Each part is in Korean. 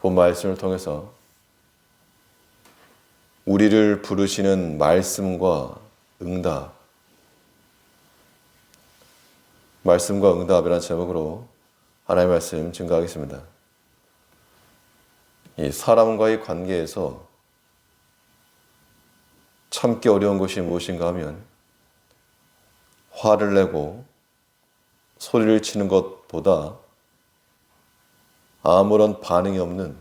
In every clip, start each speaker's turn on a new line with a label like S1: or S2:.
S1: 본 말씀을 통해서 우리를 부르시는 말씀과 응답, 말씀과 응답이라는 제목으로 하나님의 말씀 증거하겠습니다. 이 사람과의 관계에서 참기 어려운 것이 무엇인가 하면 화를 내고 소리를 치는 것보다 아무런 반응이 없는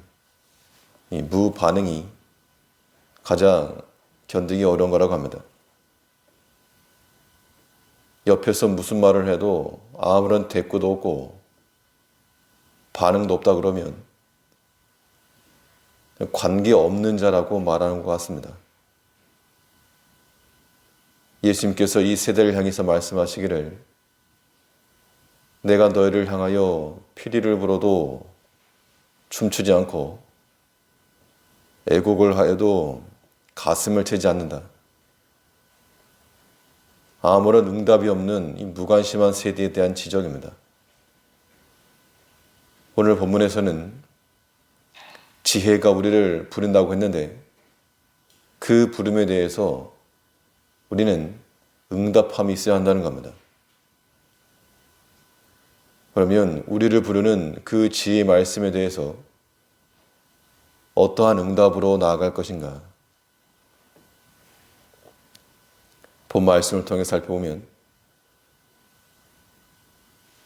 S1: 이 무반응이 가장 견디기 어려운 거라고 합니다. 옆에서 무슨 말을 해도 아무런 대꾸도 없고 반응도 없다 그러면 관계없는 자라고 말하는 것 같습니다. 예수님께서 이 세대를 향해서 말씀하시기를 내가 너희를 향하여 피리를 불어도 춤추지 않고 애곡을 하여도 가슴을 채지 않는다. 아무런 응답이 없는 이 무관심한 세대에 대한 지적입니다. 오늘 본문에서는 지혜가 우리를 부른다고 했는데 그 부름에 대해서 우리는 응답함이 있어야 한다는 겁니다. 그러면 우리를 부르는 그 지혜의 말씀에 대해서 어떠한 응답으로 나아갈 것인가? 본 말씀을 통해 살펴보면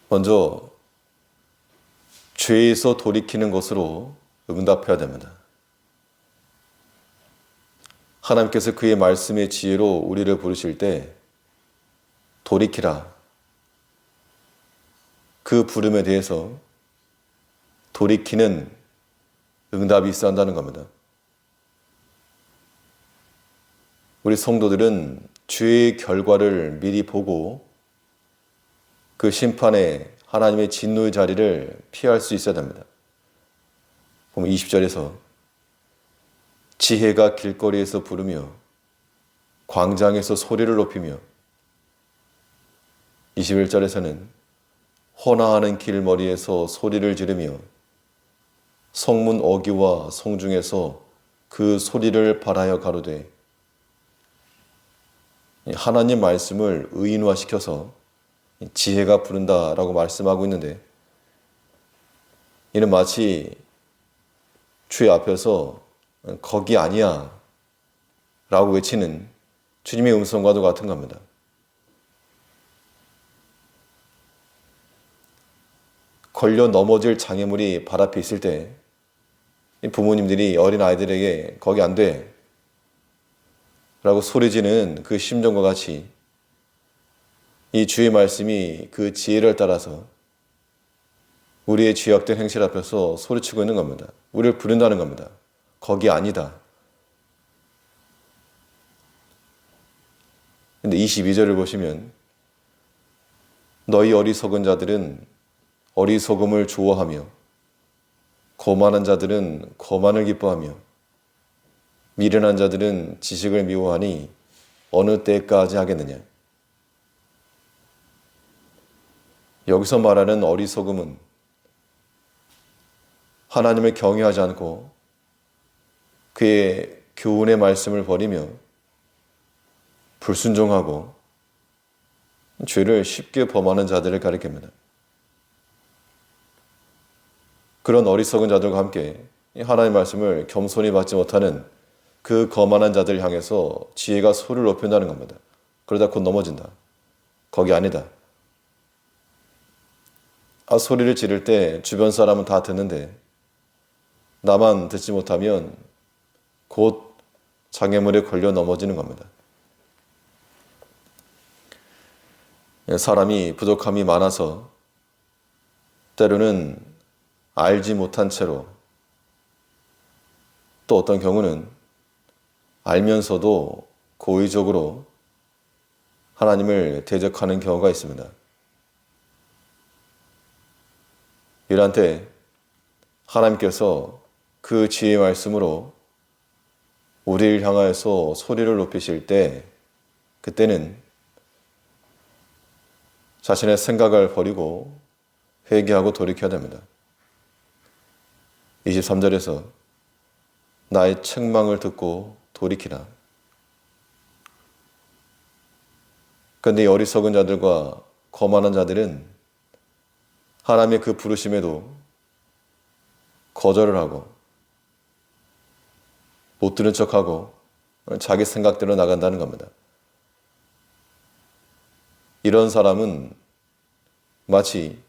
S1: 먼저 죄에서 돌이키는 것으로 응답해야 됩니다. 하나님께서 그의 말씀의 지혜로 우리를 부르실 때 돌이키라. 그 부름에 대해서 돌이키는 응답이 있어야 한다는 겁니다. 우리 성도들은 죄의 결과를 미리 보고 그 심판에 하나님의 진노의 자리를 피할 수 있어야 됩니다. 보면 20절에서 지혜가 길거리에서 부르며 광장에서 소리를 높이며 21절에서는 헌화하는 길머리에서 소리를 지르며 성문 어귀와 성중에서 그 소리를 발하여 가로되 하나님 말씀을 의인화시켜서 지혜가 부른다라고 말씀하고 있는데 이는 마치 주의 앞에서 거기 아니야 라고 외치는 주님의 음성과도 같은 겁니다. 걸려 넘어질 장애물이 발 앞에 있을 때 부모님들이 어린 아이들에게 거기 안 돼 라고 소리지는 그 심정과 같이 이 주의 말씀이 그 지혜를 따라서 우리의 죄악된 행실 앞에서 소리치고 있는 겁니다. 우리를 부른다는 겁니다. 거기 아니다. 근데 22절을 보시면 너희 어리석은 자들은 어리석음을 좋아하며 거만한 자들은 거만을 기뻐하며 미련한 자들은 지식을 미워하니 어느 때까지 하겠느냐. 여기서 말하는 어리석음은 하나님을 경외하지 않고 그의 교훈의 말씀을 버리며 불순종하고 죄를 쉽게 범하는 자들을 가리킵니다. 그런 어리석은 자들과 함께 하나님의 말씀을 겸손히 받지 못하는 그 거만한 자들을 향해서 지혜가 소리를 높인다는 겁니다. 그러다 곧 넘어진다. 거기 아니다. 소리를 지를 때 주변 사람은 다 듣는데 나만 듣지 못하면 곧 장애물에 걸려 넘어지는 겁니다. 사람이 부족함이 많아서 때로는 알지 못한 채로 또 어떤 경우는 알면서도 고의적으로 하나님을 대적하는 경우가 있습니다. 이러한 때 하나님께서 그 지혜의 말씀으로 우리를 향하여서 소리를 높이실 때 그때는 자신의 생각을 버리고 회개하고 돌이켜야 됩니다. 23절에서 나의 책망을 듣고 돌이키라. 그런데 이 어리석은 자들과 거만한 자들은 하나님의 그 부르심에도 거절을 하고 못 들은 척하고 자기 생각대로 나간다는 겁니다. 이런 사람은 마치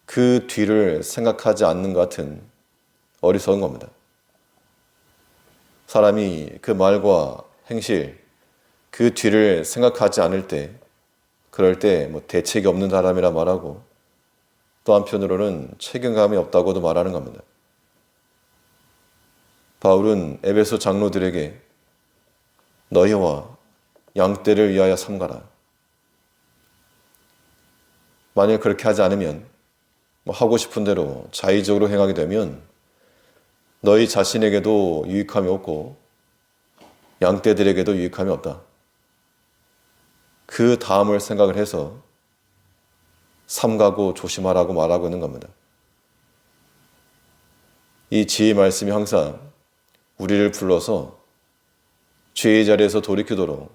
S1: 그 뒤를 생각하지 않는 것 같은 어리석은 겁니다. 사람이 그 말과 행실, 그 뒤를 생각하지 않을 때, 그럴 때 대책이 없는 사람이라 말하고 또 한편으로는 책임감이 없다고도 말하는 겁니다. 바울은 에베소 장로들에게 너희와 양떼를 위하여 삼가라. 만약 그렇게 하지 않으면 하고 싶은 대로 자의적으로 행하게 되면 너희 자신에게도 유익함이 없고 양떼들에게도 유익함이 없다. 그 다음을 생각을 해서 삼가고 조심하라고 말하고 있는 겁니다. 이 지혜의 말씀이 항상 우리를 불러서 죄의 자리에서 돌이키도록,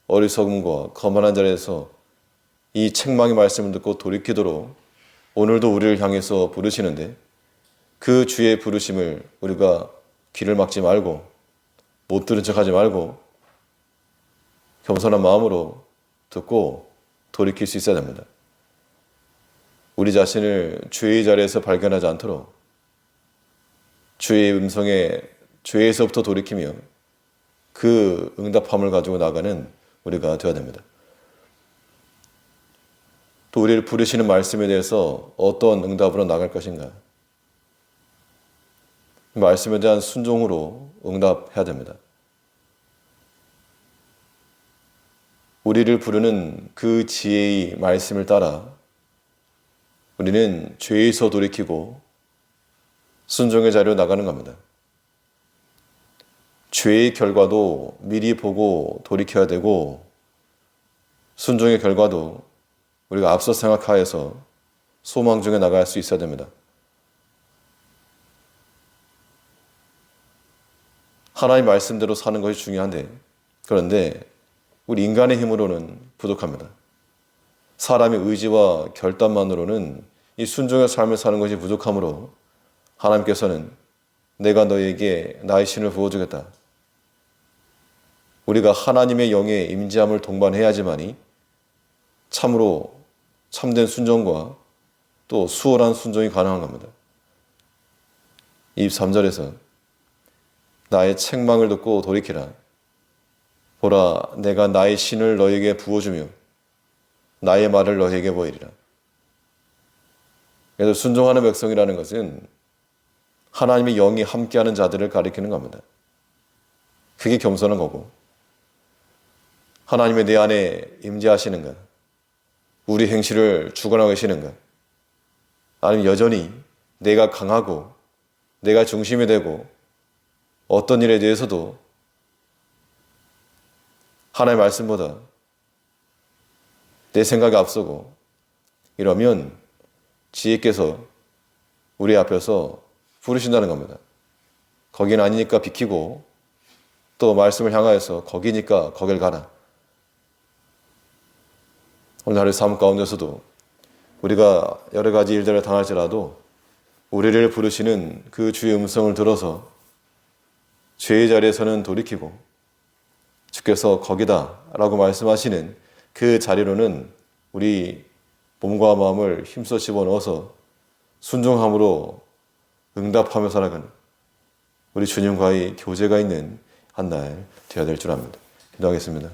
S1: 어리석음과 거만한 자리에서 이 책망의 말씀을 듣고 돌이키도록 오늘도 우리를 향해서 부르시는데, 그 주의 부르심을 우리가 귀를 막지 말고 못 들은 척하지 말고 겸손한 마음으로 듣고 돌이킬 수 있어야 됩니다. 우리 자신을 죄의 자리에서 발견하지 않도록 주의 음성에 죄에서부터 돌이키며 그 응답함을 가지고 나가는 우리가 되어야 됩니다. 또 우리를 부르시는 말씀에 대해서 어떤 응답으로 나갈 것인가? 말씀에 대한 순종으로 응답해야 됩니다. 우리를 부르는 그 지혜의 말씀을 따라 우리는 죄에서 돌이키고 순종의 자리로 나가는 겁니다. 죄의 결과도 미리 보고 돌이켜야 되고, 순종의 결과도 우리가 앞서 생각하여서 소망 중에 나갈 수 있어야 됩니다. 하나님 말씀대로 사는 것이 중요한데, 그런데 우리 인간의 힘으로는 부족합니다. 사람의 의지와 결단만으로는 이 순종의 삶을 사는 것이 부족하므로 하나님께서는 내가 너에게 나의 신을 부어주겠다. 우리가 하나님의 영의 임재함을 동반해야지만이 참으로 참된 순종과 또 수월한 순종이 가능한 겁니다. 23절에서 나의 책망을 듣고 돌이키라. 보라, 내가 나의 신을 너에게 부어주며 나의 말을 너에게 보이리라. 그래서 순종하는 백성이라는 것은 하나님의 영이 함께하는 자들을 가리키는 겁니다. 그게 겸손한 거고, 하나님의 내 안에 임재하시는가, 우리 행실을 주관하고 계시는가, 아니면 여전히 내가 강하고 내가 중심이 되고 어떤 일에 대해서도 하나님의 말씀보다 내 생각이 앞서고, 이러면 지혜께서 우리 앞에서 부르신다는 겁니다. 거기는 아니니까 비키고 또 말씀을 향하여서 거기니까 거길 가라. 오늘 하루 삶 가운데서도 우리가 여러 가지 일들을 당할지라도 우리를 부르시는 그 주의 음성을 들어서 죄의 자리에서는 돌이키고 주께서 거기다 라고 말씀하시는 그 자리로는 우리 몸과 마음을 힘써 집어넣어서 순종함으로 응답하며 살아가는 우리 주님과의 교제가 있는 한 날 되어야 될 줄 압니다. 기도하겠습니다.